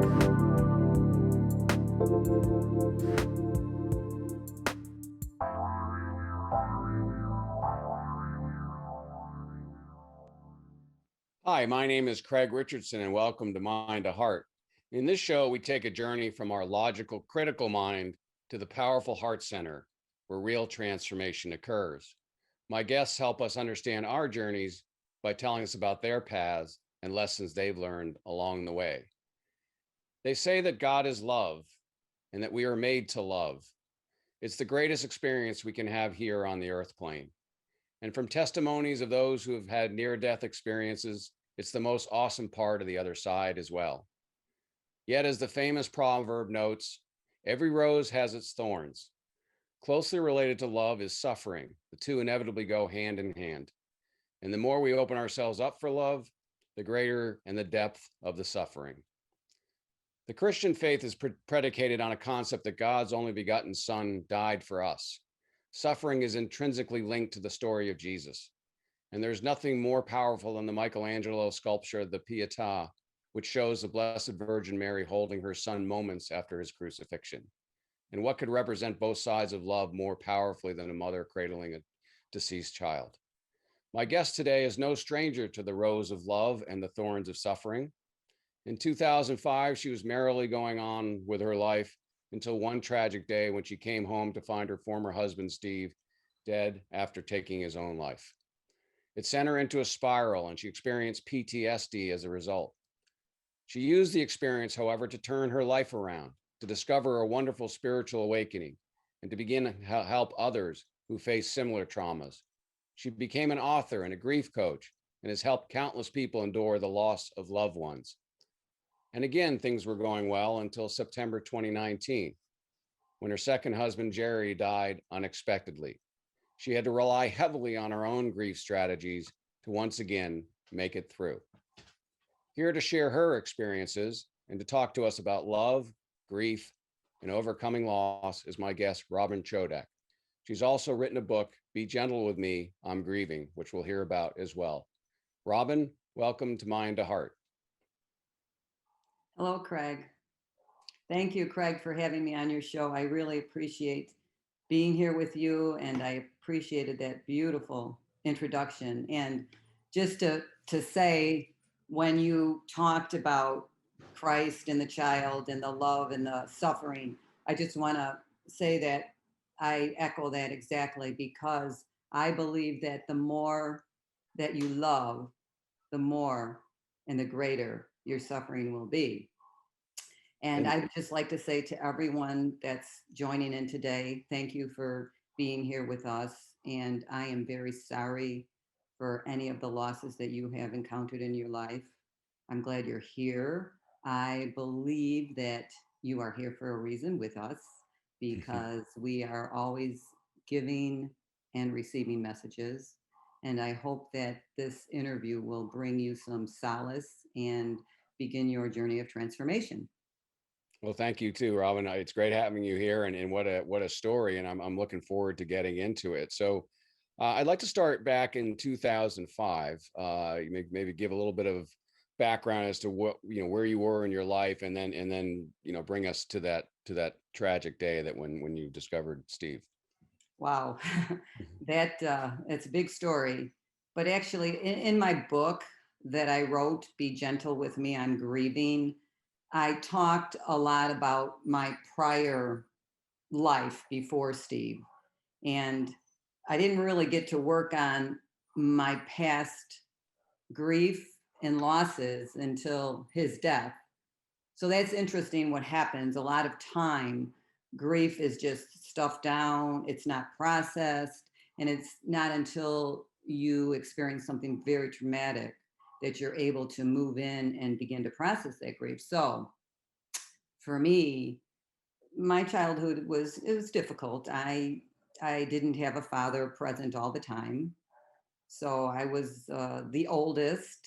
Hi, my name is Craig Richardson, and welcome to Mind to Heart. In this show, we take a journey from our logical, critical mind to the powerful heart center, where real transformation occurs. My guests help us understand our journeys by telling us about their paths and lessons they've learned along the way. They say that God is love and that we are made to love. It's the greatest experience we can have here on the earth plane. And from testimonies of those who have had near-death experiences, it's the most awesome part of the other side as well. Yet, as the famous proverb notes, every rose has its thorns. Closely related to love is suffering. The two inevitably go hand in hand. And the more we open ourselves up for love, the greater and the depth of the suffering. The Christian faith is predicated on a concept that God's only begotten Son died for us. Suffering is intrinsically linked to the story of Jesus. And there's nothing more powerful than the Michelangelo sculpture, the Pietà, which shows the Blessed Virgin Mary holding her son moments after his crucifixion. And what could represent both sides of love more powerfully than a mother cradling a deceased child? My guest today is no stranger to the rose of love and the thorns of suffering. In 2005, she was merrily going on with her life until one tragic day when she came home to find her former husband, Steve, dead after taking his own life. It sent her into a spiral, and she experienced PTSD as a result. She used the experience, however, to turn her life around, to discover a wonderful spiritual awakening, and to begin to help others who face similar traumas. She became an author and a grief coach, and has helped countless people endure the loss of loved ones. And again, things were going well until September 2019, when her second husband, Jerry, died unexpectedly. She had to rely heavily on her own grief strategies to once again make it through. Here to share her experiences and to talk to us about love, grief, and overcoming loss is my guest, Robin Chodak. She's also written a book, Be Gentle with Me, I'm Grieving, which we'll hear about as well. Robin, welcome to Mind to Heart. Hello, Craig. Thank you, Craig, for having me on your show. I really appreciate being here with you, and I appreciated that beautiful introduction. And just to say, when you talked about Christ and the child and the love and the suffering, I just want to say that I echo that exactly, because I believe that the more that you love, the more and the greater your suffering will be. And I'd just like to say to everyone that's joining in today, thank you for being here with us. And I am very sorry for any of the losses that you have encountered in your life. I'm glad you're here. I believe that you are here for a reason with us, because we are always giving and receiving messages. And I hope that this interview will bring you some solace and begin your journey of transformation. Well, thank you too, Robin. It's great having you here, and what a story, and I'm looking forward to getting into it. So, I'd like to start back in 2005. Maybe give a little bit of background as to what where you were in your life, and then bring us to that tragic day that when you discovered Steve. Wow, it's a big story. But actually, in my book that I wrote, Be Gentle with Me, I'm Grieving, I talked a lot about my prior life before Steve. And I didn't really get to work on my past grief and losses until his death. So that's interesting what happens. A lot of time, grief is just stuffed down, it's not processed, and it's not until you experience something very traumatic that you're able to move in and begin to process that grief. So for me, my childhood was difficult. I didn't have a father present all the time. So I was the oldest,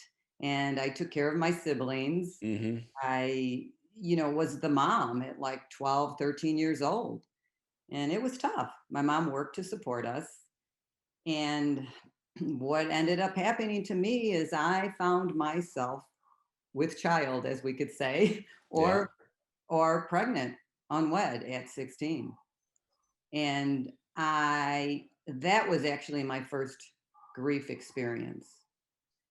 and I took care of my siblings. Mm-hmm. I, was the mom at like 12, 13 years old. And it was tough. My mom worked to support us. And what ended up happening to me is I found myself with child, as we could say, Yeah. or pregnant, unwed at 16. And that was actually my first grief experience,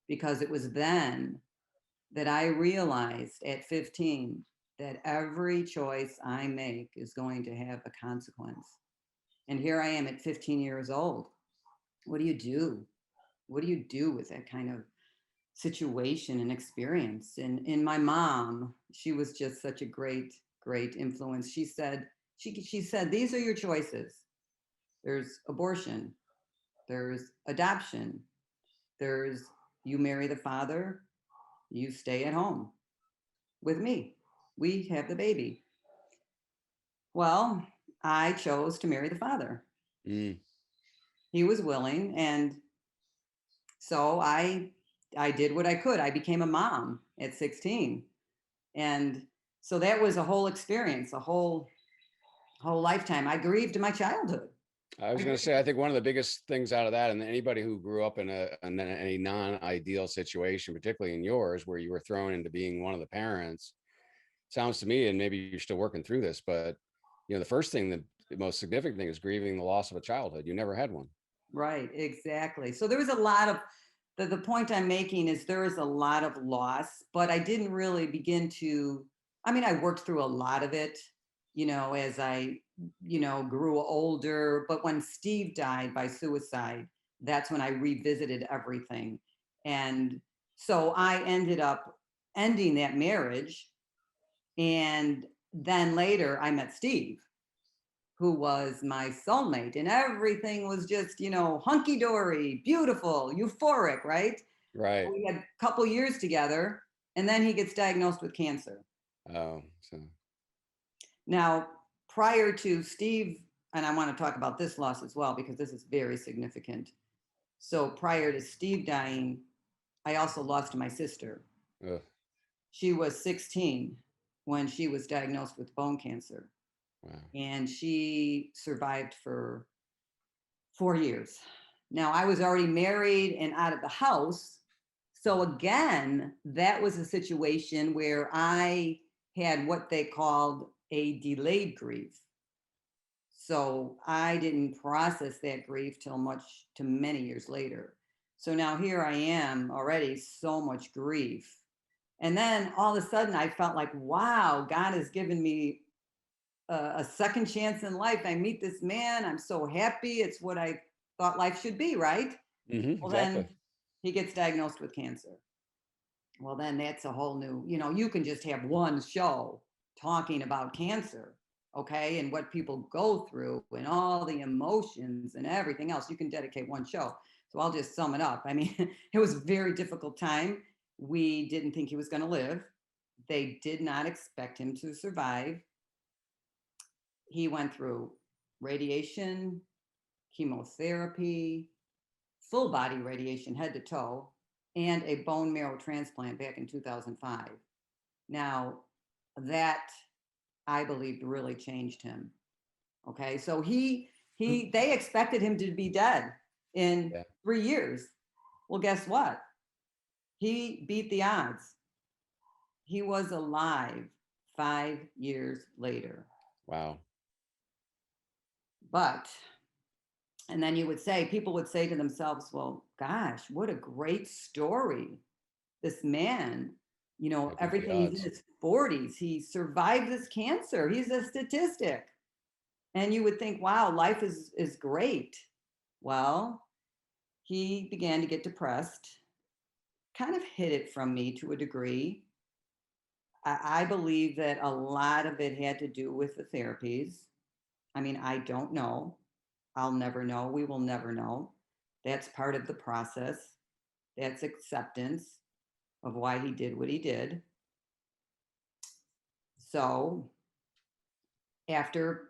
because it was then that I realized at 15 that every choice I make is going to have a consequence. And here I am at 15 years old. What do you do? What do you do with that kind of situation and experience? And my mom, she was just such a great influence. She said, these are your choices. There's abortion, there's adoption, there's you marry the father, you stay at home with me. We have the baby. Well, I chose to marry the father. Mm. He was willing, and so I did what I could. I became a mom at 16. And so that was a whole experience, a whole lifetime. I grieved my childhood. I was I going to grieved. say, I think one of the biggest things out of that, and anybody who grew up in a non-ideal situation, particularly in yours, where you were thrown into being one of the parents, sounds to me, and maybe you're still working through this, but the first thing, the most significant thing is grieving the loss of a childhood. You never had one. Right, exactly. So there was a lot of the point I'm making is there is a lot of loss, but I didn't really begin to, I mean, I worked through a lot of it, as I, grew older. But when Steve died by suicide, that's when I revisited everything. And so I ended up ending that marriage. And then later I met Steve, who was my soulmate, and everything was just, hunky dory, beautiful, euphoric, right? Right. We had a couple years together, and then he gets diagnosed with cancer. Oh, so Now, prior to Steve, and I want to talk about this loss as well, because this is very significant. So prior to Steve dying, I also lost my sister. ugh, She was 16 when she was diagnosed with bone cancer, wow. and she survived for 4 years. Now, I was already married and out of the house. So, again, that was a situation where I had what they called a delayed grief. So, I didn't process that grief till to many years later. So now here I am, already so much grief. And then all of a sudden, I felt like, wow, God has given me a second chance in life. I meet this man. I'm so happy. It's what I thought life should be, right? Well, Exactly. then he gets diagnosed with cancer. Well, then that's a whole new, you can just have one show talking about cancer, okay, and what people go through and all the emotions and everything else. You can dedicate one show. So I'll just sum it up. I mean, it was a very difficult time. We didn't think he was going to live. They did not expect him to survive. He went through radiation, chemotherapy, full body radiation, head to toe, and a bone marrow transplant back in 2005. Now, that I believed really changed him. Okay, so they expected him to be dead in Yeah. 3 years. Well, guess what? He beat the odds. He was alive 5 years later. Wow. But and then people would say to themselves, well, gosh, what a great story. This man, I beat the everything, he's in odds. his 40s. He survived this cancer. He's a statistic. And you would think, wow, life is great. Well, he began to get depressed, kind of hid it from me to a degree. I believe that a lot of it had to do with the therapies. I mean, I don't know. I'll never know. We will never know. That's part of the process. That's acceptance of why he did what he did. So after,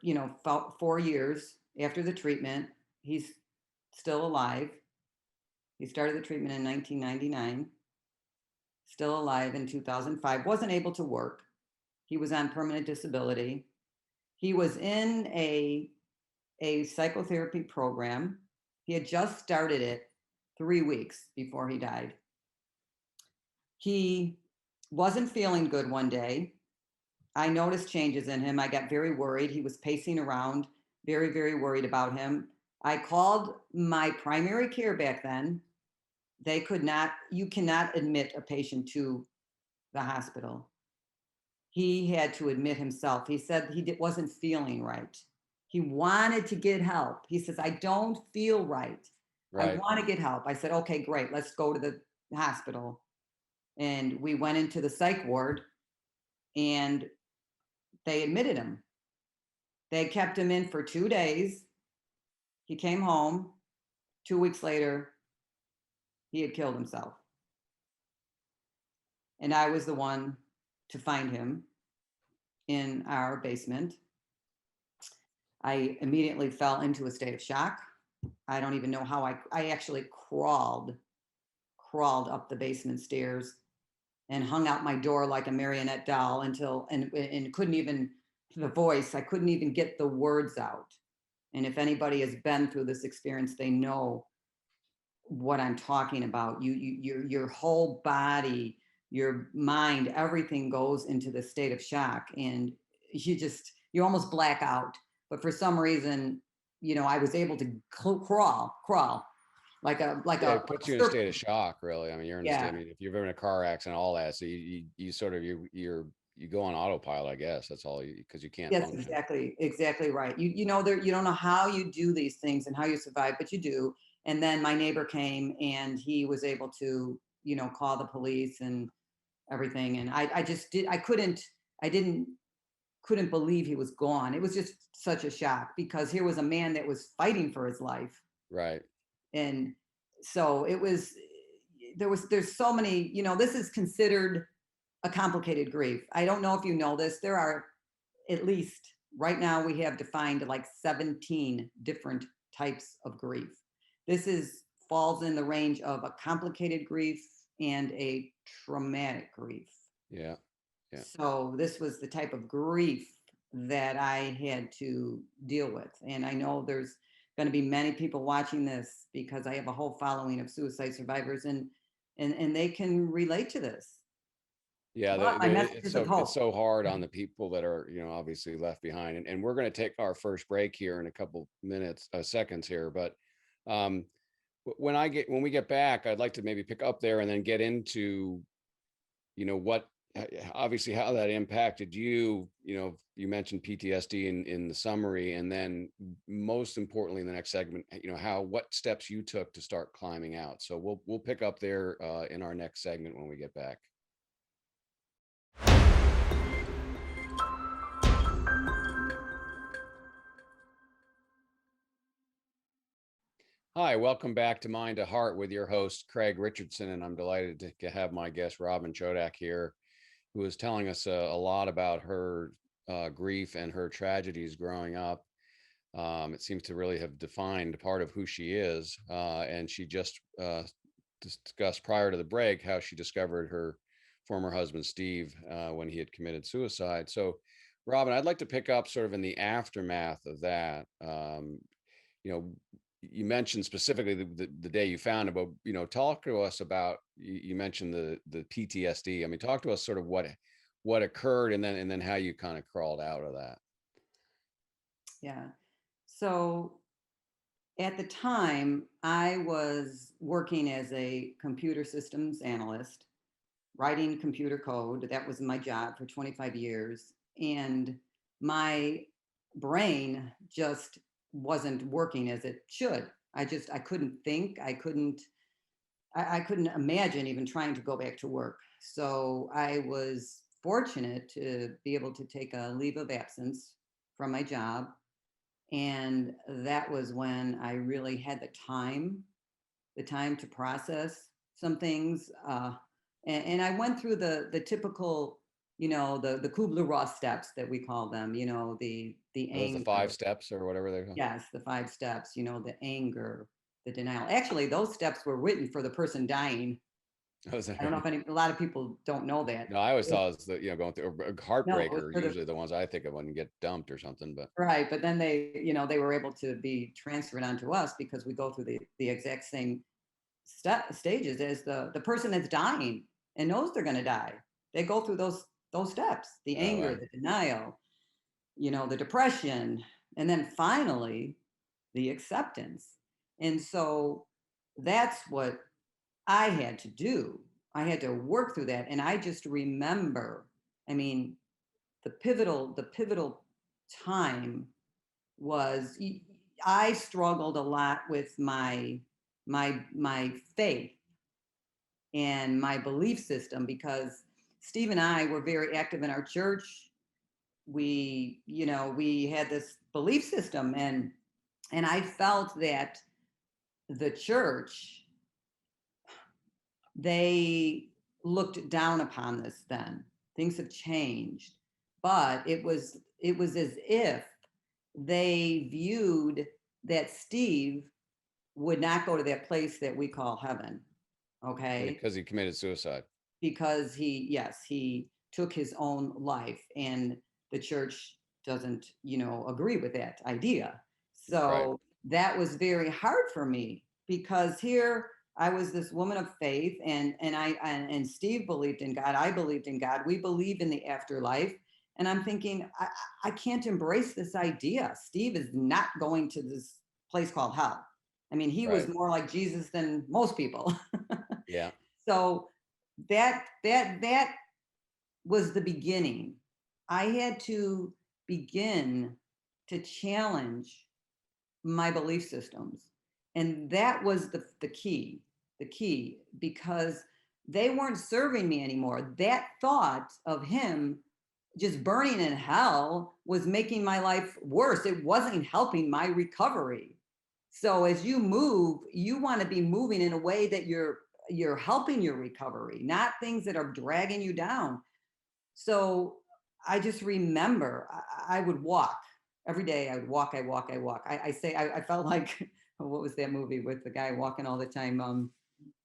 4 years after the treatment, he's still alive. He started the treatment in 1999, still alive in 2005, wasn't able to work. He was on permanent disability. He was in a psychotherapy program. He had just started it 3 weeks before he died. He Wasn't feeling good one day. I noticed changes in him. I got very worried. He was pacing around, very, very worried about him. I called my primary care back then. They could not, you cannot admit a patient to the hospital. He had to admit himself. He said wasn't feeling right. He wanted to get help. He says, I don't feel right. I Right. want to get help. I said, okay, great. Let's go to the hospital. And we went into the psych ward and they admitted him. They kept him in for 2 days. He came home. 2 weeks later, he had killed himself. And I was the one to find him in our basement. I immediately fell into a state of shock. I don't even know how I actually crawled up the basement stairs and hung out my door like a marionette doll until, and couldn't even, the voice, I couldn't even get the words out. And if anybody has been through this experience, they know what I'm talking about. Your whole body, your mind, everything goes into the state of shock, and you almost black out. But for some reason, I was able to crawl like Yeah, a, it like puts a you in a state of shock, really. I mean, you're in a state. I yeah. mean, if you've ever in a car accident, all that, so you sort of you go on autopilot, I guess. That's all you because you can't Yes, function. exactly right. You don't know how you do these things and how you survive, but you do. And then my neighbor came and he was able to, call the police and everything. And I just did I didn't couldn't believe he was gone. It was just such a shock because here was a man that was fighting for his life. Right. And so there's so many, this is considered a complicated grief. I don't know if you know this. There are at least right now we have defined like 17 different types of grief. This is falls in the range of a complicated grief and a traumatic grief. Yeah. Yeah. So this was the type of grief that I had to deal with. And I know there's going to be many people watching this because I have a whole following of suicide survivors and they can relate to this. Yeah, But my message it's is of it's hope. so hard on the people that are, obviously left behind. And we're going to take our first break here in a couple minutes, seconds here. But um, when we get back, I'd like to maybe pick up there and then get into, what obviously how that impacted you. You mentioned PTSD in the summary, and then most importantly in the next segment, what steps you took to start climbing out. So we'll pick up there in our next segment when we get back. Hi, welcome back to Mind to Heart with your host, Craig Richardson. And I'm delighted to have my guest, Robin Chodak, here, who is telling us a lot about her grief and her tragedies growing up. It seems to really have defined part of who she is. And she just discussed prior to the break how she discovered her former husband, Steve, when he had committed suicide. So, Robin, I'd like to pick up sort of in the aftermath of that. You know, you mentioned specifically the day you found him, but talk to us about you mentioned the PTSD. I mean, talk to us sort of what occurred and then how you kind of crawled out of that. Yeah. So at the time, I was working as a computer systems analyst, writing computer code. That was my job for 25 years. And my brain just wasn't working as it should. I couldn't think. I couldn't imagine even trying to go back to work. So I was fortunate to be able to take a leave of absence from my job, and that was when I really had the time to process some things. And I went through the typical, the Kubler-Ross steps that we call them. The Are those the anger. 5 steps or whatever they're called? Yes, the 5 steps. The anger, the denial. Actually, those steps were written for the person dying. Oh, is that I don't know right? if a lot of people don't know that. No, I always thought it was going through a No, it was heartbreaker, for the usually the ones I think of when you get dumped or something. But right, but then they were able to be transferred onto us because we go through the exact same stages as the person that's dying and knows they're going to die. they go through those steps, the Oh, anger, wow. the denial, the depression, and then finally the acceptance. And so that's what I had to do. I had to work through that. And I just remember, I mean, the pivotal time was I struggled a lot with my faith and my belief system because Steve and I were very active in our church. We had this belief system, and I felt that the church, they looked down upon this then. Things have changed, but it was as if they viewed that Steve would not go to that place that we call heaven. Okay. Because he committed suicide. Because he took his own life, and the church doesn't agree with that idea. Right. So that was very hard for me because here I was this woman of faith, and Steve believed in God, I believed in God, we believe in the afterlife. And I'm thinking, I can't embrace this idea. Steve is not going to this place called hell. I mean, he was Right. more like Jesus than most people. Yeah. So that was the beginning. I had to begin to challenge my belief systems. And that was the key, because they weren't serving me anymore. That thought of him just burning in hell was making my life worse. It wasn't helping my recovery. So as you move, you want to be moving in a way that you're helping your recovery, not things that are dragging you down. So I just remember I would walk every day. I would walk, I walk, I walk. I felt like, what was that movie with the guy walking all the time?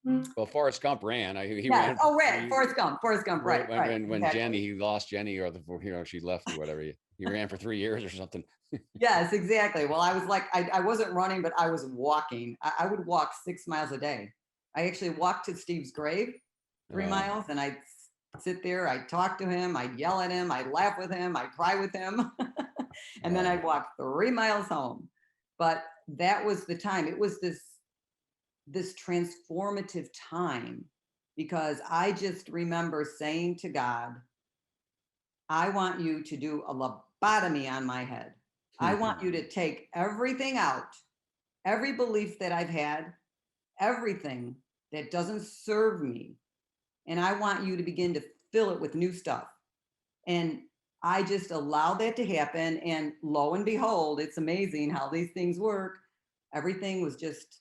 Well, Forrest Gump ran. He Yes. ran for Oh, right. three. Forrest Gump. Right. Right. When Exactly. Jenny, he lost Jenny, or she left or whatever. He ran for 3 years or something. Yes, exactly. Well, I was like, I wasn't running, but I was walking. I would walk 6 miles a day. I actually walked to Steve's grave, three Wow. miles, and I'd sit there, I'd talk to him, I'd yell at him, I'd laugh with him, I'd cry with him. And then Wow. I'd walk 3 miles home. But that was the time. It was this transformative time, because I just remember saying to God, I want you to do a lobotomy on my head. I want you to take everything out, every belief that I've had, everything that doesn't serve me. And I want you to begin to fill it with new stuff. And I just allowed that to happen. And lo and behold, it's amazing how these things work. Everything was just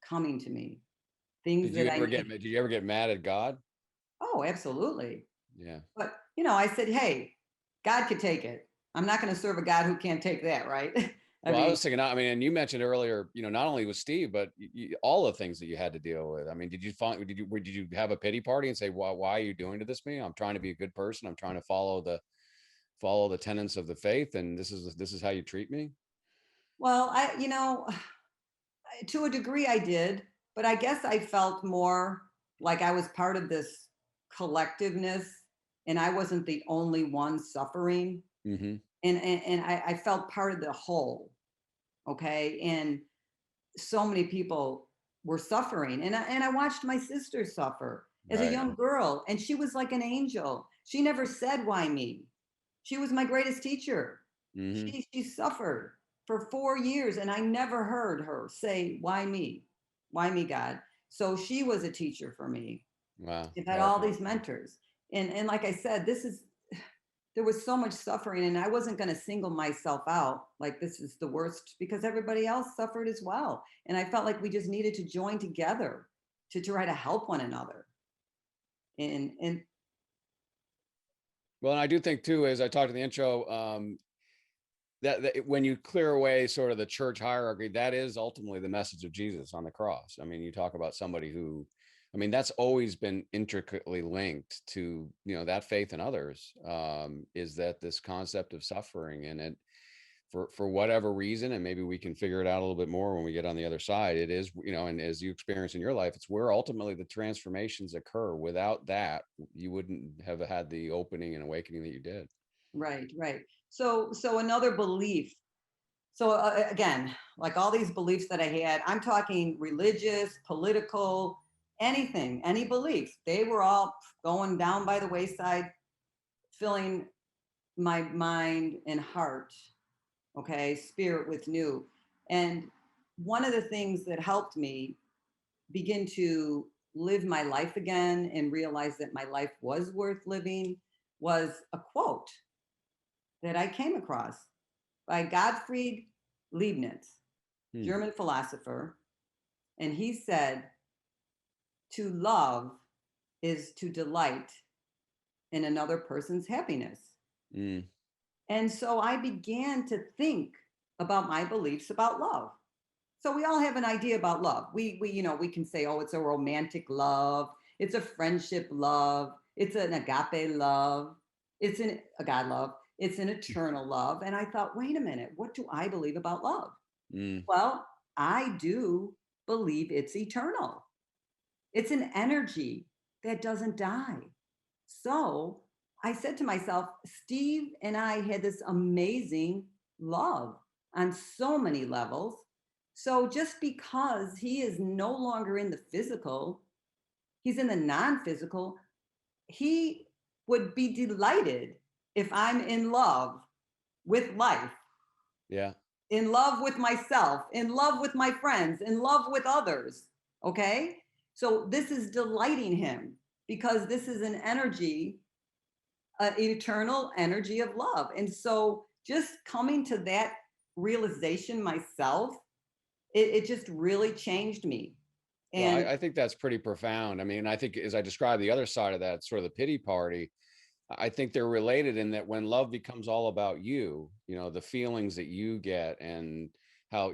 coming to me. Things that I need. Did you ever get mad at God? Oh, absolutely. Yeah. But, I said, hey, God could take it. I'm not going to serve a God who can't take that, right? I Well, I mean, was thinking, I mean, and you mentioned earlier, not only with Steve, but all the things that you had to deal with. I mean, did you have a pity party and say, why are you doing to this me? I'm trying to be a good person. I'm trying to follow the tenets of the faith, and this is how you treat me. well, to a degree I did, but I guess I felt more like I was part of this collectiveness, and I wasn't the only one suffering. Mm-hmm. And I felt part of the whole. Okay. And so many people were suffering. And I watched my sister suffer as a Right. young girl, and she was like an angel. She never said, why me? She was my greatest teacher. Mm-hmm. She suffered for 4 years, and I never heard her say, why me? Why me, God? So she was a teacher for me. Wow. I've had all Powerful. these mentors. And like I said, there was so much suffering, and I wasn't going to single myself out like this is the worst, because everybody else suffered as well. And I felt like we just needed to join together to try to help one another. And Well, and I do think too, as I talked in the intro, that when you clear away sort of the church hierarchy, that is ultimately the message of Jesus on the cross. I mean, you talk about somebody who, I mean, that's always been intricately linked to, that faith in others, is that this concept of suffering, and for whatever reason, and maybe we can figure it out a little bit more when we get on the other side. It is, and as you experience in your life, it's where ultimately the transformations occur. Without that, you wouldn't have had the opening and awakening that you did. Right, right. So another belief. So again, like all these beliefs that I had, I'm talking religious, political, anything, any beliefs. They were all going down by the wayside, filling my mind and heart, okay, spirit with new. And one of the things that helped me begin to live my life again and realize that my life was worth living was a quote that I came across by Gottfried Leibniz, Hmm. German philosopher. And he said, to love is to delight in another person's happiness. Mm. And so I began to think about my beliefs about love. So we all have an idea about love. We can say, oh, it's a romantic love, it's a friendship love, it's an agape love, it's an a God love, it's an eternal love. And I thought, wait a minute, what do I believe about love? Mm. Well, I do believe it's eternal. It's an energy that doesn't die. So I said to myself, Steve and I had this amazing love on so many levels. So just because he is no longer in the physical, he's in the non physical, he would be delighted if I'm in love with life, Yeah. in love with myself, in love with my friends, in love with others. Okay. So this is delighting him because this is an energy, eternal energy of love. And so just coming to that realization myself, it just really changed me. Well, And I think that's pretty profound. I mean, I think as I described the other side of that, sort of the pity party, I think they're related in that when love becomes all about you, the feelings that you get and how,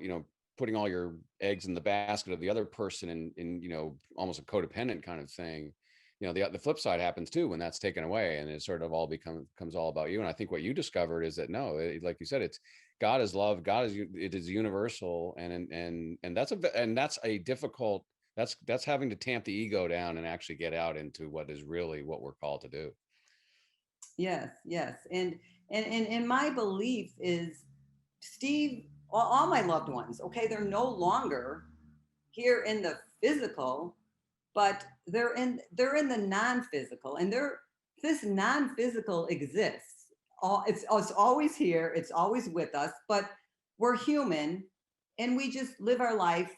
putting all your eggs in the basket of the other person in almost a codependent kind of thing, the flip side happens too when that's taken away and it sort of all becomes all about you. And I think what you discovered is that no, like you said, it's God is love, it is universal, and that's a difficult, that's having to tamp the ego down and actually get out into what is really what we're called to do. yes, yes. And my belief is, Steve, all my loved ones, okay, they're no longer here in the physical, but they're in the non-physical, and this non-physical exists. It's always here, it's always with us, but we're human, and we just live our life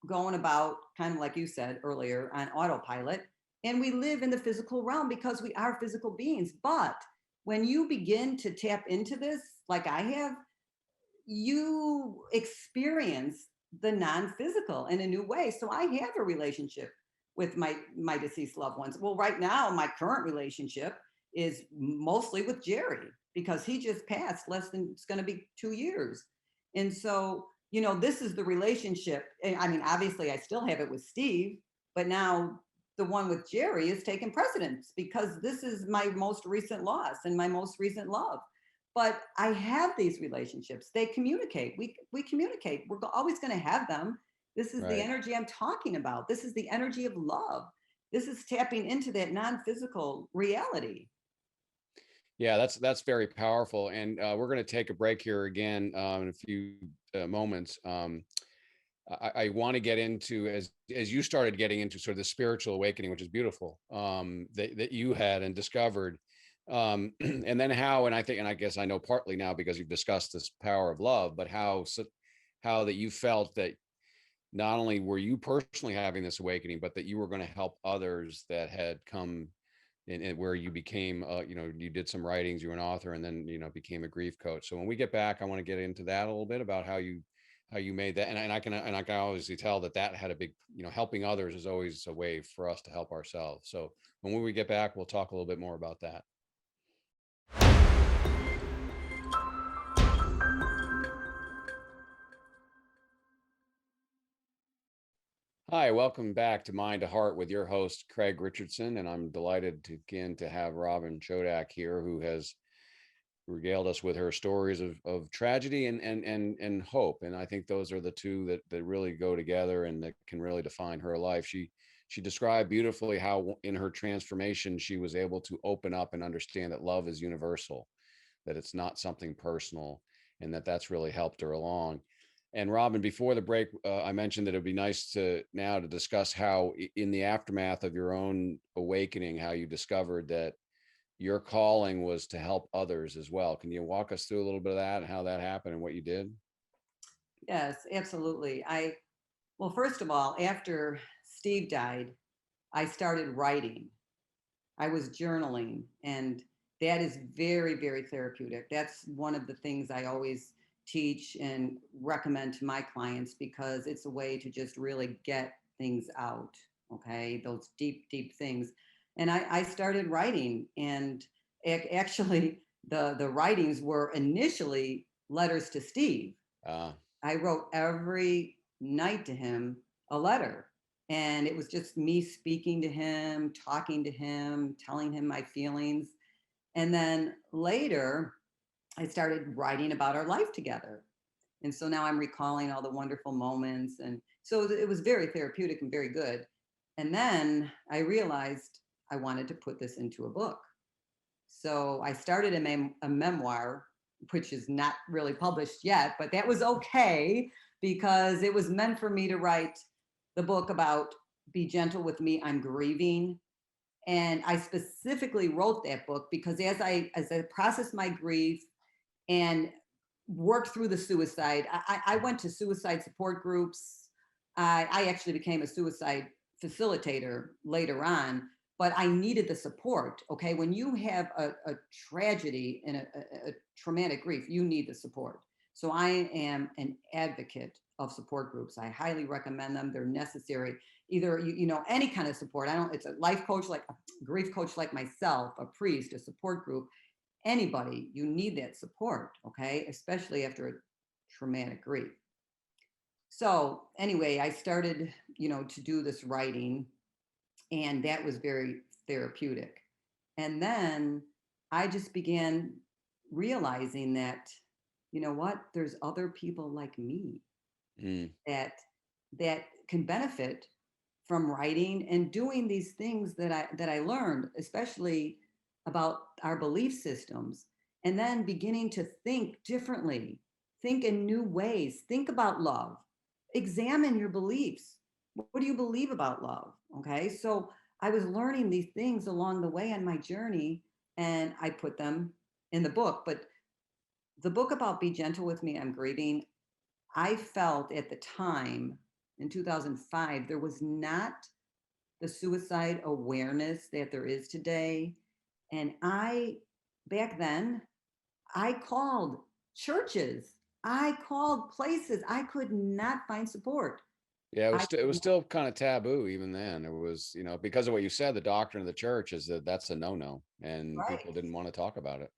going about, kind of like you said earlier, on autopilot. And we live in the physical realm because we are physical beings. But when you begin to tap into this, like I have, you experience the non-physical in a new way. So I have a relationship with my deceased loved ones. Well, right now my current relationship is mostly with Jerry because he just passed less than, it's going to be 2 years. And so, this is the relationship. I mean, obviously I still have it with Steve, but now the one with Jerry is taking precedence because this is my most recent loss and my most recent love. But I have these relationships. They communicate. We communicate. We're always going to have them. This is the Right. energy I'm talking about. This is the energy of love. This is tapping into that non-physical reality. Yeah, that's very powerful. And we're going to take a break here again in a few moments. I want to get into, as you started getting into sort of the spiritual awakening, which is beautiful, that you had and discovered, and then how, and I think, and I guess I know partly now because you've discussed this power of love, but how that you felt that not only were you personally having this awakening, but that you were going to help others that had come in, where you became, you did some writings, you were an author, and then, became a grief coach. So when we get back, I want to get into that a little bit about how you made that. And I can obviously tell that had a big, helping others is always a way for us to help ourselves. So when we get back, we'll talk a little bit more about that. Hi, welcome back to Mind to Heart with your host, Craig Richardson. And I'm delighted to again to have Robin Chodak here, who has regaled us with her stories of tragedy and hope. And I think those are the two that really go together and that can really define her life. She described beautifully how in her transformation she was able to open up and understand that love is universal, that it's not something personal, and that's really helped her along. And Robin, before the break, I mentioned that it'd be nice to now to discuss how in the aftermath of your own awakening, how you discovered that your calling was to help others as well. Can you walk us through a little bit of that and how that happened and what you did? Yes, absolutely. Well, first of all, after Steve died, I started writing. I was journaling, and that is very, very therapeutic. That's one of the things I always teach and recommend to my clients because it's a way to just really get things out. Okay, those deep, deep things. And I started writing, and actually, the writings were initially letters to Steve. Uh, I wrote every night to him a letter. And it was just me speaking to him, talking to him, telling him my feelings. And then later, I started writing about our life together. And so now I'm recalling all the wonderful moments. And so it was very therapeutic and very good. And then I realized I wanted to put this into a book. So I started a memoir, which is not really published yet, but that was okay because it was meant for me to write the book about Be Gentle with Me, I'm Grieving. And I specifically wrote that book because as I processed my grief and worked through the suicide, I went to suicide support groups. I actually became a suicide facilitator later on, but I needed the support. Okay. When you have a tragedy and a traumatic grief, you need the support. So I am an advocate of support groups. I highly recommend them. They're necessary. Either, any kind of support. It's a life coach, like a grief coach like myself, a priest, a support group, anybody, you need that support. Okay. Especially after a traumatic grief. So anyway, I started, to do this writing, and that was very therapeutic. And then I just began realizing that, you know what, there's other people like me mm, that can benefit from writing and doing these things that I learned, especially about our belief systems, and then beginning to think differently, think in new ways, think about love, examine your beliefs. What do you believe about love? Okay, so I was learning these things along the way on my journey, and I put them in the book. But the book about Be Gentle with Me, I'm Grieving, I felt at the time in 2005, there was not the suicide awareness that there is today. And back then, I called churches, I called places, I could not find support. yeah, I it could was not, still kind of taboo even then. It was, because of what you said, the doctrine of the church is that that's a no-no, and people right. didn't want to talk about it.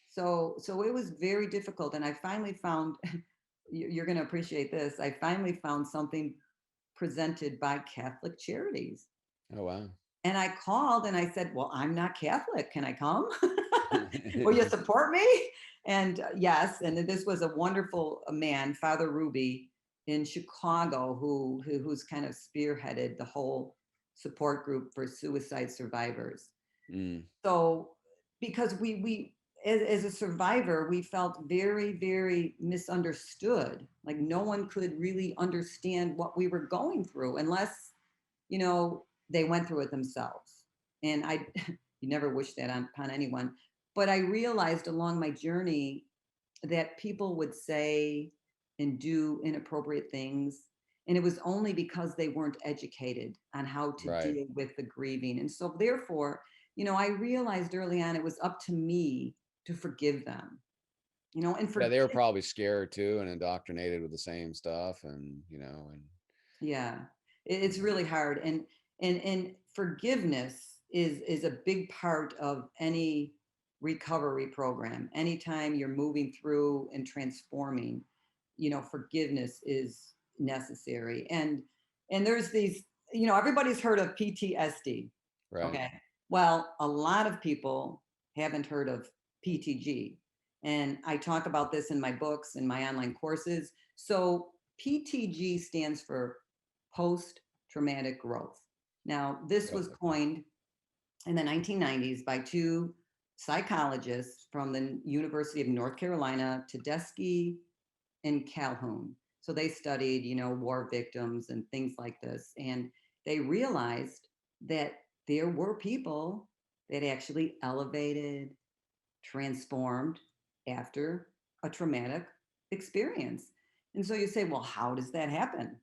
So it was very difficult. And I finally found, you're going to appreciate this. I finally found something presented by Catholic Charities. Oh, wow. And I called and I said, well, I'm not Catholic. Can I come? Will you support me? And yes, and this was a wonderful man, Father Ruby in Chicago, who's kind of spearheaded the whole support group for suicide survivors. Mm, So because we as a survivor, we felt very, very misunderstood. Like no one could really understand what we were going through unless, they went through it themselves. And I you never wish that upon anyone. But I realized along my journey that people would say and do inappropriate things. And it was only because they weren't educated on how to right. deal with the grieving. And so, therefore, I realized early on it was up to me to forgive them, and Yeah, they were forgive. probably scared too and indoctrinated with the same stuff, and Yeah, it's really hard. And forgiveness is a big part of any recovery program. Anytime you're moving through and transforming, forgiveness is necessary. And there's these, everybody's heard of PTSD. right. Okay. Well, a lot of people haven't heard of PTG. And I talk about this in my books and my online courses. So PTG stands for post traumatic growth. Now, this was Right. coined in the 1990s by two psychologists from the University of North Carolina, Tedeschi and Calhoun. So they studied, war victims and things like this. And they realized that there were people that actually elevated, transformed after a traumatic experience. And so you say, well, how does that happen?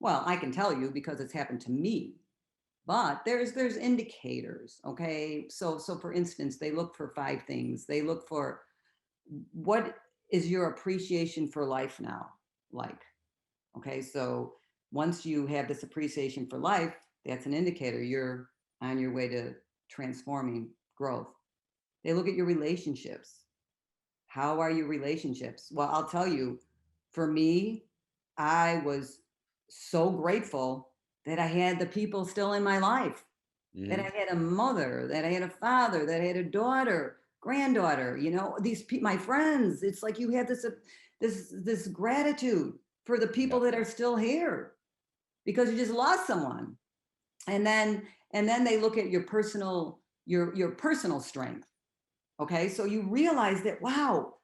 Well, I can tell you because it's happened to me. But there's indicators, okay? So for instance, they look for five things. They look for, what is your appreciation for life now like? Okay, so once you have this appreciation for life, that's an indicator you're on your way to transforming growth. They look at your relationships. How are your relationships? Well, I'll tell you, for me, I was so grateful that I had the people still in my life, that Hmm. I had a mother, that I had a father, that I had a daughter, granddaughter, my friends. It's like you have this gratitude for the people Yeah. that are still here because you just lost someone. And then they look at your personal strength. Okay, so you realize that, wow,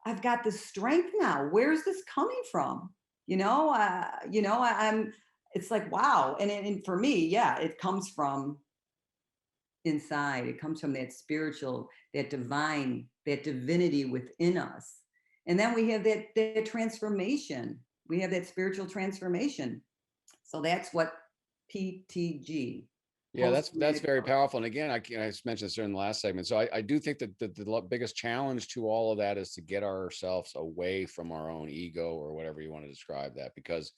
I've got this strength now. Where's this coming from? I'm. It's like, wow, and for me, yeah, it comes from inside. It comes from that spiritual, that divine, that divinity within us. And then we have that transformation. We have that spiritual transformation. So that's what PTG, Yeah, post that's traumatic very growth. powerful. And again, I just mentioned this during the last segment. So I do think that the biggest challenge to all of that is to get ourselves away from our own ego, or whatever you want to describe that, because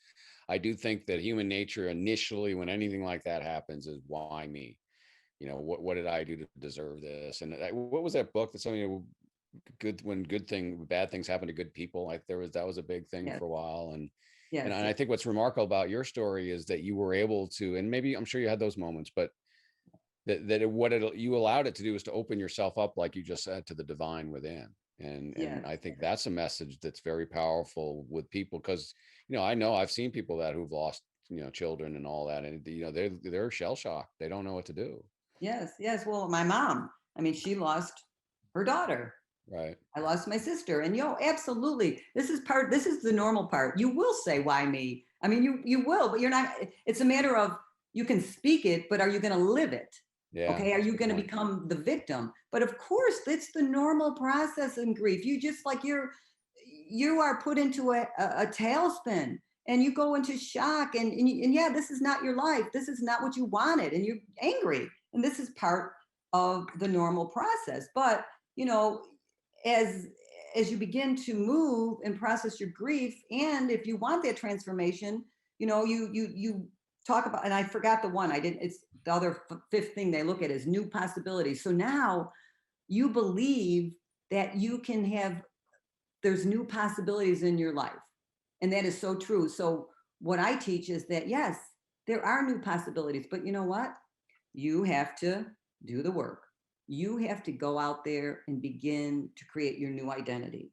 I do think that human nature initially, when anything like that happens, is why me? What did I do to deserve this? And what was that book that something, good, when bad things happen to good people? Like that was a big thing Yes, for a while. And yes, I yes, think what's remarkable about your story is that you were able to, and maybe I'm sure you had those moments, but you allowed it to do is to open yourself up, like you just said, to the divine within. And yes, I think that's a message that's very powerful with people, because I know I've seen people who've lost children and all that, and they're shell shocked. They don't know what to do. yes, yes. Well, my mom, I mean, she lost her daughter. Right. I lost my sister. And absolutely. This is the normal part. You will say, why me? I mean, you will, but you're not, it's a matter of, you can speak it, but are you going to live it? Yeah, Okay. Are that's a you good going to point. become the victim? But of course, it's the normal process in grief. You just like you are put into a tailspin and you go into shock and yeah, this is not your life. This is not what you wanted. And you're angry. And this is part of the normal process. But, you know, as as you begin to move and process your grief, and if you want that transformation, you talk about, and I forgot the one I didn't, it's the other fifth thing they look at is new possibilities. So now you believe that you can have, there's new possibilities in your life, and that is so true. So what I teach is that yes, there are new possibilities, but you know what, you have to do the work. You have to go out there and begin to create your new identity.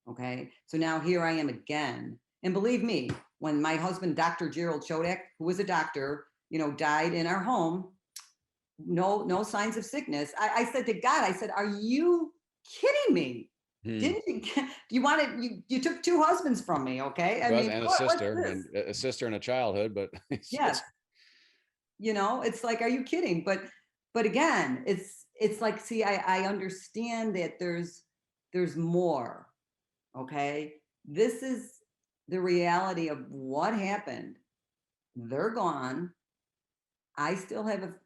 Okay. So now here I am again. And believe me, when my husband, Dr. Gerald Chodak, who was a doctor, died in our home, no signs of sickness. I said to God, I said, are you kidding me? Hmm. Didn't you you wanted you took two husbands from me, okay? I Well, mean, and what's this? a sister and a childhood, but Yes. It's like, are you kidding? But again, it's like, see, I understand that there's more. Okay. This is the reality of what happened. They're gone. I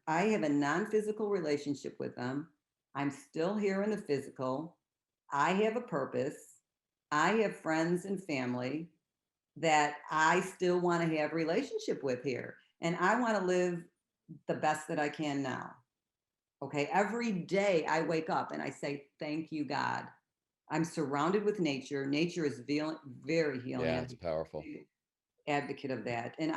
have a non-physical relationship with them. I'm still here in the physical. I have a purpose. I have friends and family that I still want to have relationship with here. And I want to live the best that I can now. Okay. Every day I wake up and I say, thank you, God. I'm surrounded with nature. Nature is very healing. yeah, I'm it's a powerful. big advocate of that. And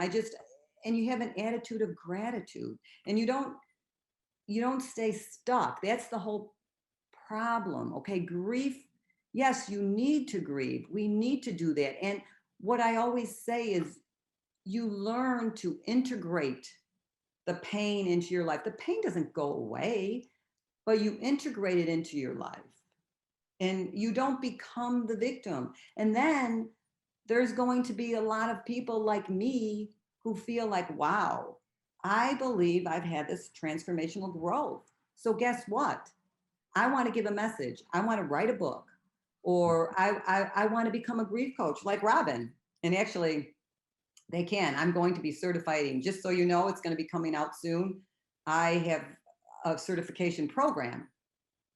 you have an attitude of gratitude, and you don't stay stuck. That's the whole problem. Okay. Grief yes, you need to grieve. We need to do that. And what I always say is you learn to integrate the pain into your life. The pain doesn't go away, but you integrate it into your life and you don't become the victim. And then there's going to be a lot of people like me who feel like, wow, I believe I've had this transformational growth. So guess what? I want to give a message. I want to write a book, or I want to become a grief coach like Robin. And actually, they can. I'm going to be certifying, just so you know, it's going to be coming out soon. I have a certification program.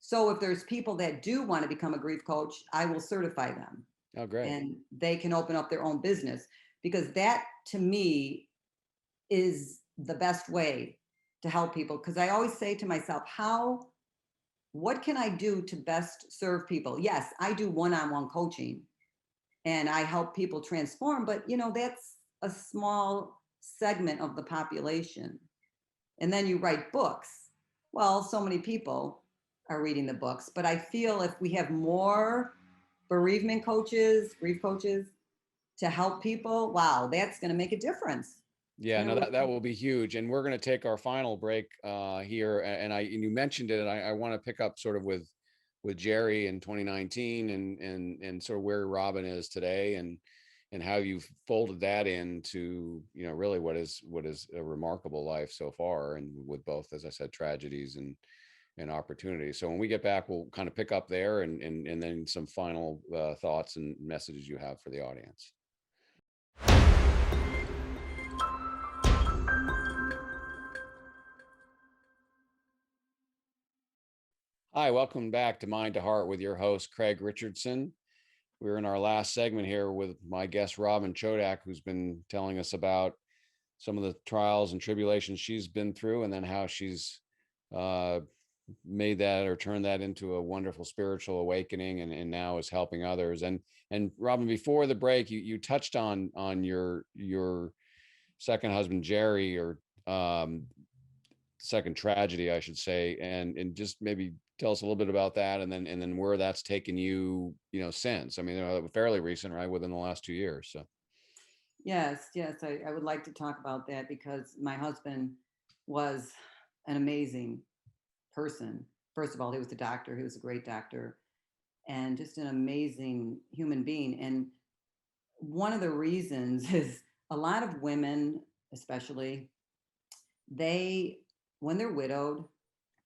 So if there's people that do want to become a grief coach, I will certify them Oh, great. and they can open up their own business, because that to me is the best way to help people. Because I always say to myself, what can I do to best serve people? Yes, I do one-on-one coaching and I help people transform, but that's a small segment of the population. And then you write books. Well, so many people are reading the books, but I feel if we have more bereavement coaches, grief coaches to help people, wow, that's going to make a difference. Yeah, no, that will be huge. And we're going to take our final break here. And you mentioned it, and I want to pick up sort of with Jerry in 2019 and sort of where Robin is today and how you've folded that into, really what is a remarkable life so far, and with both, as I said, tragedies and opportunities. So when we get back, we'll kind of pick up there and then some final thoughts and messages you have for the audience. Hi, welcome back to Mind to Heart with your host, Craig Richardson. We're in our last segment here with my guest, Robin Chodak, who's been telling us about some of the trials and tribulations she's been through, and then how she's made that or turned that into a wonderful spiritual awakening, and now is helping others. And Robin, before the break, you touched on your second husband, Jerry, or second tragedy, I should say, and just maybe tell us a little bit about that, and then where that's taken you, since. I mean, fairly recent, right, within the last 2 years. So Yes, yes, I would like to talk about that because my husband was an amazing person. First of all, he was a doctor, he was a great doctor, and just an amazing human being. And one of the reasons is a lot of women, especially, they, when they're widowed,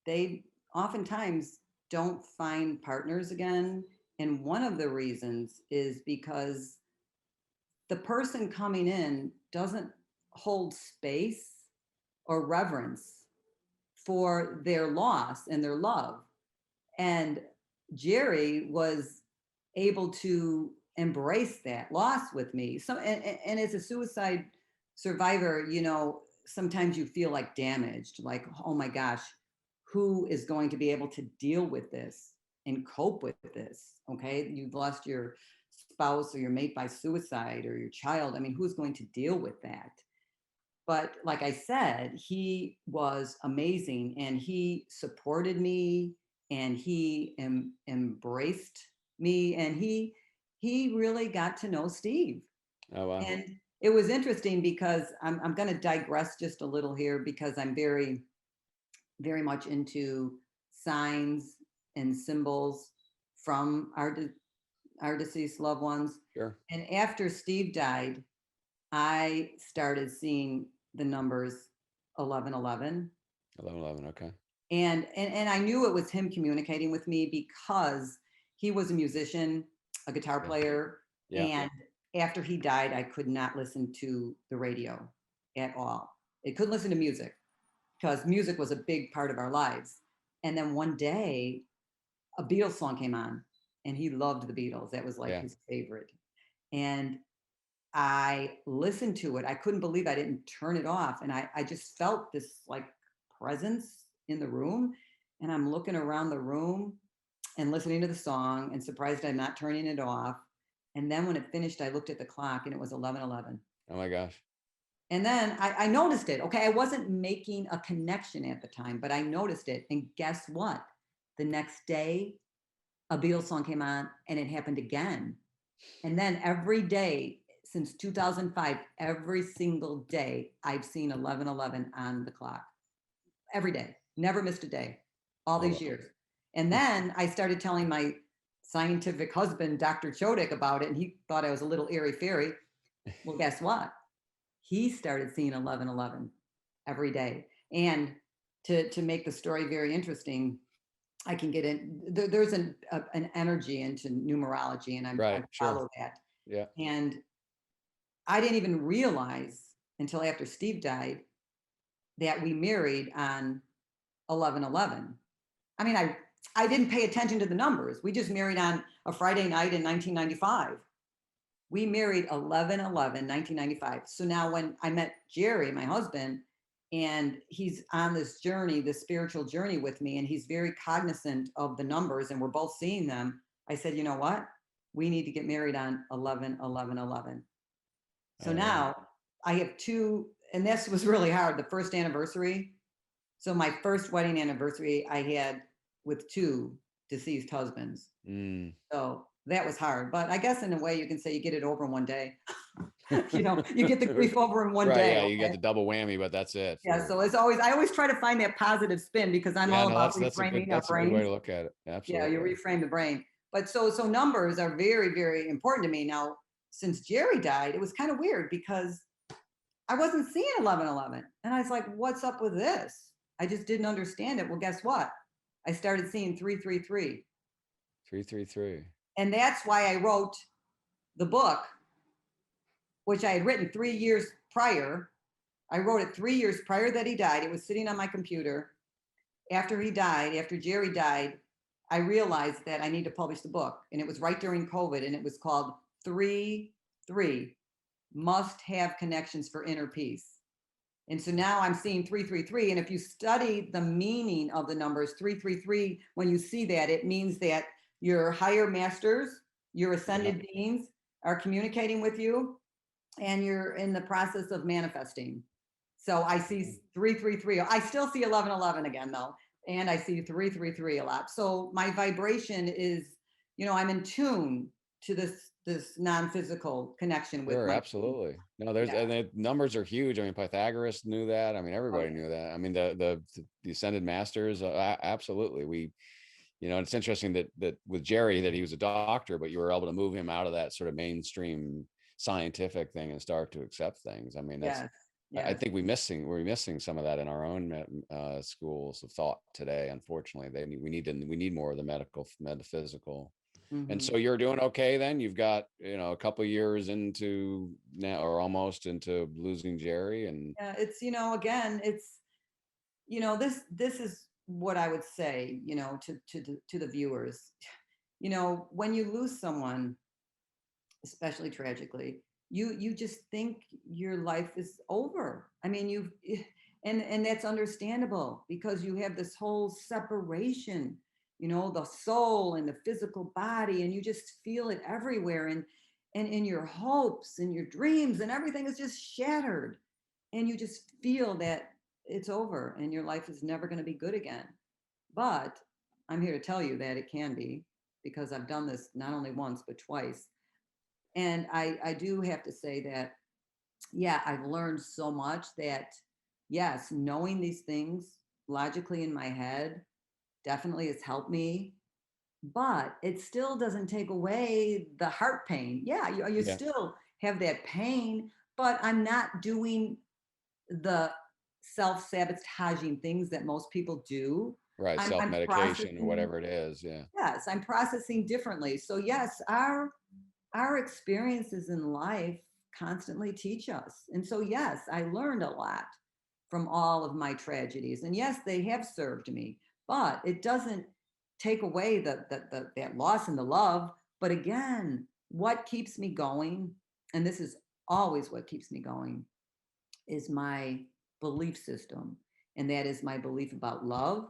they oftentimes don't find partners again. And one of the reasons is because the person coming in doesn't hold space or reverence for their loss and their love. And Jerry was able to embrace that loss with me. So, and as a suicide survivor, sometimes you feel like damaged, like, oh my gosh, who is going to be able to deal with this and cope with this? Okay. You've lost your spouse or your mate by suicide, or your child. I mean, who's going to deal with that? But like I said, he was amazing and he supported me and he embraced me, and he really got to know Steve. oh wow. And it was interesting because I'm going to digress just a little here, because I'm very, very much into signs and symbols from our deceased loved ones. Sure. And after Steve died, I started seeing the numbers 1111. 1111. Okay. And I knew it was him communicating with me because he was a musician, a guitar Yeah. player. Yeah. And after he died, I could not listen to the radio at all. I couldn't listen to music because music was a big part of our lives. And then one day, a Beatles song came on, and he loved the Beatles. That was like Yeah. his favorite. And I listened to it. I couldn't believe I didn't turn it off. And I just felt this like presence in the room. And I'm looking around the room and listening to the song and surprised I'm not turning it off. And then when it finished, I looked at the clock and it was 11:11. Oh my gosh. And then I noticed it. Okay. I wasn't making a connection at the time, but I noticed it. And guess what? The next day, a Beatles song came on, and it happened again. And then every day since 2005, every single day, I've seen 11:11 on the clock. Every day, never missed a day, all Oh, these wow. years. And then I started telling my scientific husband, Dr. Chodak, about it, and he thought I was a little airy fairy. Well, guess what? He started seeing 11:11 every day. And to make the story very interesting, I can get in. There's an energy into numerology, and I Right. Sure. follow that. Yeah. And I didn't even realize until after Steve died that we married on 11/11. I mean, I didn't pay attention to the numbers. We just married on a Friday night in 1995. We married 11/11, 1995. So now when I met Jerry, my husband, and he's on this journey, this spiritual journey with me, and he's very cognizant of the numbers, and we're both seeing them. I said, you know what? We need to get married on 11/11/11. So I love it. now I have two, and this was really hard. The first anniversary. So my first wedding anniversary I had with two deceased husbands. Mm. So that was hard. But I guess in a way you can say you get it over in one day. You get the grief over in one Right. day. Yeah. You get Okay. the double whammy, but that's it Yeah. for, So it's always, I always try to find that positive spin because I'm yeah, all no, about that's reframing our a good way brains. to look at it. Yeah, you Absolutely. reframe the brain. But so numbers are very, very important to me. Now, since Jerry died, it was kind of weird because I wasn't seeing 11:11. And I was like, what's up with this? I just didn't understand it. Well, guess what? I started seeing 333. 333. And that's why I wrote the book, which I had written 3 years prior. I wrote it 3 years prior that he died. It was sitting on my computer. After he died, after Jerry died, I realized that I need to publish the book. And it was right during COVID. And it was called 3 3 Must Have Connections for Inner Peace. And so now I'm seeing 333. And if you study the meaning of the numbers 333, when you see that, it means that your higher masters, your Yeah. ascended beings are communicating with you and you're in the process of manifesting. So I see 333. I still see 11:11 again though. And I see 333 a lot. So my vibration is, I'm in tune to this non-physical connection with Sure, my being. absolutely. No, there's, Yeah. and the numbers are huge. I mean, Pythagoras knew that. I mean, Oh everybody yeah. knew that. I mean, the ascended masters, absolutely. It's interesting that with Jerry that he was a doctor, but you were able to move him out of that sort of mainstream scientific thing and start to accept things. I mean, that's, Yes. I Yes. think we're missing some of that in our own schools of thought today. Unfortunately, we need more of the metaphysical. And Hmm. so you're doing okay then? You've got, a couple years into now or almost into losing Jerry and Yeah, it's again, this is what I would say, to the viewers. When you lose someone, especially tragically, you just think your life is over. I mean, and that's understandable because you have this whole separation, the soul and the physical body, and you just feel it everywhere, and in your hopes and your dreams and everything is just shattered, and you just feel that it's over and your life is never going to be good again. But I'm here to tell you that it can be, because I've done this not only once but twice. And I do have to say that, yeah, I've learned so much that, yes, knowing these things logically in my head definitely has helped me, but it still doesn't take away the heart pain. Yeah, you yeah, still have that pain, but I'm not doing the self-sabotaging things that most people do. right, I'm self-medication or processing. whatever it is. Yeah. Yes, I'm processing differently. So yes, our experiences in life constantly teach us. And so, yes, I learned a lot from all of my tragedies. And yes, they have served me, but it doesn't take away that loss and the love. But again, what keeps me going, and this is always what keeps me going, is my belief system. And that is my belief about love.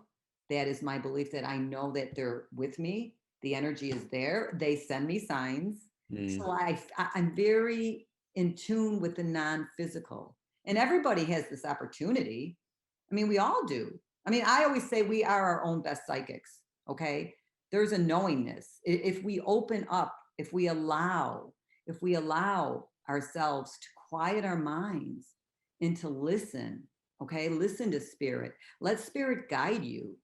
That is my belief that I know that they're with me. The energy is there. They send me signs. Mm, So I'm very in tune with the non-physical. And everybody has this opportunity. I mean, we all do. I mean, I always say we are our own best psychics. Okay. there's a knowingness. If we open up, if we allow ourselves to quiet our minds and to listen, okay, listen to spirit, let spirit guide you.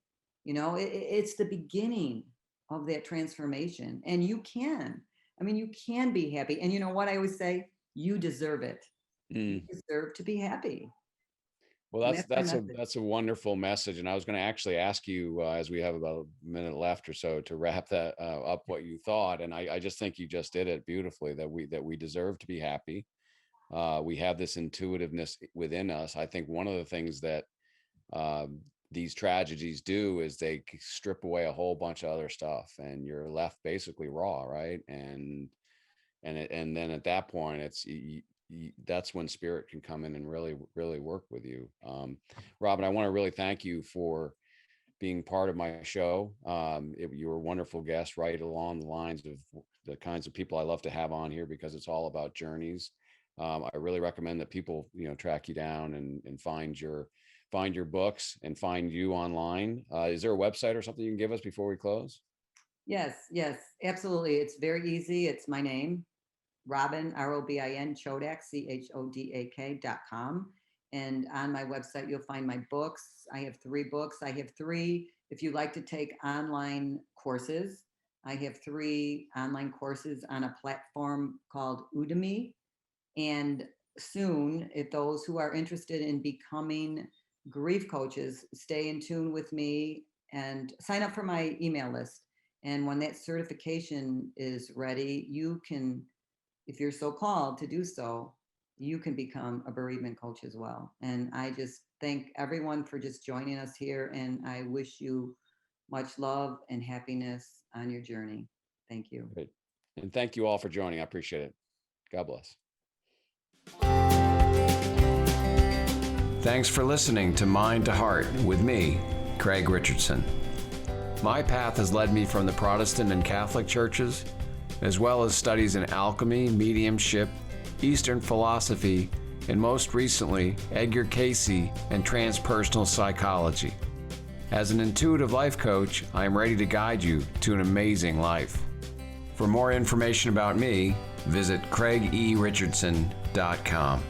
It's the beginning of that transformation. And you can, you can be happy. And you know what I always say? You deserve it. You deserve to be happy. Well, And my message. that's a wonderful message, and I was going to actually ask you as we have about a minute left or so to wrap that up, what you thought, and I just think you just did it beautifully. That we deserve to be happy. We have this intuitiveness within us. I think one of the things that these tragedies do is they strip away a whole bunch of other stuff, and you're left basically raw, right? And then at that point, that's when spirit can come in and really work with you. Robin, I want to really thank you for being part of my show. You were a wonderful guest, right along the lines of the kinds of people I love to have on here, because it's all about journeys. I really recommend that people, track you down and find your books and find you online. Is there a website or something you can give us before we close? Yes, absolutely. It's very easy. It's my name, Robin, Robin Chodak, CHODAK.com. And on my website, you'll find my books. I have 3 books. I have 3, if you like to take online courses, I have 3 online courses on a platform called Udemy. And soon, if those who are interested in becoming grief coaches, stay in tune with me and sign up for my email list. And when that certification is ready, you can, if you're so called to do so, you can become a bereavement coach as well. And I just thank everyone for just joining us here. And I wish you much love and happiness on your journey. Thank you. Great. And thank you all for joining. I appreciate it. God bless. Thanks for listening to Mind to Heart with me, Craig Richardson. My path has led me from the Protestant and Catholic churches, as well as studies in alchemy, mediumship, Eastern philosophy, and most recently, Edgar Cayce and transpersonal psychology. As an intuitive life coach, I am ready to guide you to an amazing life. For more information about me, visit craigericardson.com.